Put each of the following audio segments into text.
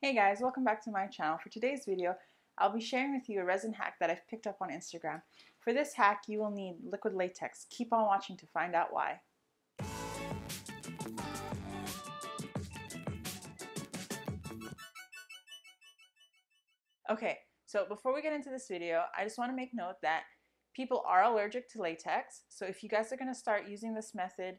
Hey guys, welcome back to my channel. For today's video, I'll be sharing with you a resin hack that I've picked up on Instagram. For this hack, you will need liquid latex. Keep on watching to find out why. Okay, so before we get into this video, I just want to make note that people are allergic to latex. So if you guys are going to start using this method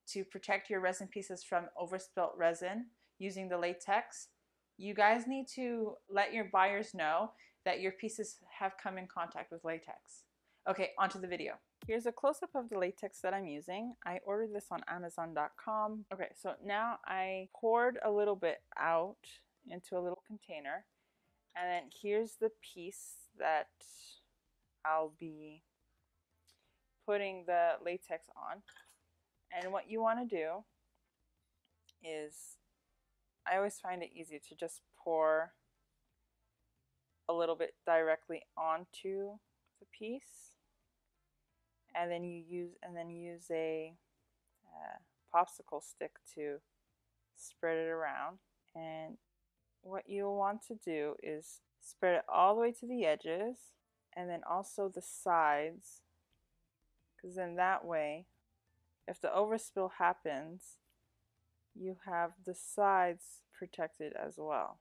to protect your resin pieces from overspilt resin using the latex, you guys need to let your buyers know that your pieces have come in contact with latex. Okay, onto the video. Here's a close-up of the latex that I'm using. I ordered this on Amazon.com. Okay, so now I poured a little bit out into a little container, and then here's the piece that I'll be putting the latex on. And what you want to do is, I always find it easy to just pour a little bit directly onto the piece, and then use a popsicle stick to spread it around. And what you'll want to do is spread it all the way to the edges, and then also the sides, because then that way, if the overspill happens, you have the sides protected as well.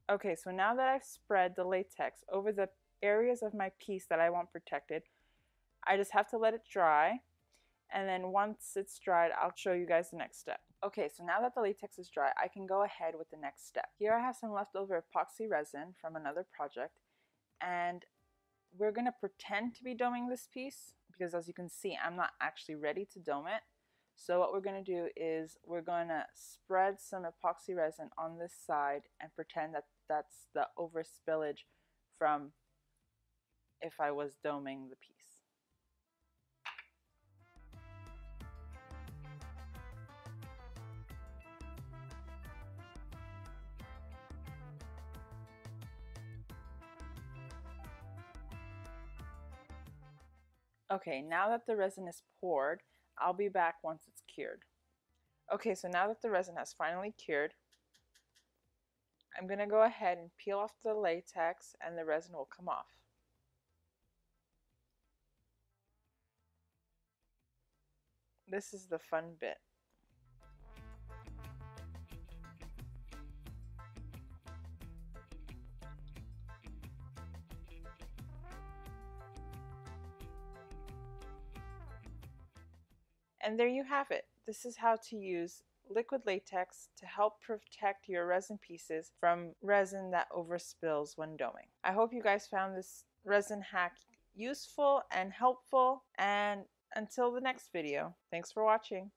Okay, so now that I've spread the latex over the areas of my piece that I want protected, I just have to let it dry, and then once it's dried, I'll show you guys the next step. Okay, so now that the latex is dry, I can go ahead with the next step. Here I have some leftover epoxy resin from another project, and we're going to pretend to be doming this piece, because as you can see, I'm not actually ready to dome it. So what we're going to do is we're going to spread some epoxy resin on this side and pretend that that's the overspillage from if I was doming the piece. Okay, now that the resin is poured, I'll be back once it's cured. Okay, so now that the resin has finally cured, I'm going to go ahead and peel off the latex and the resin will come off. This is the fun bit. And there you have it. This is how to use liquid latex to help protect your resin pieces from resin that overspills when doming. I hope you guys found this resin hack useful and helpful, and until the next video, thanks for watching.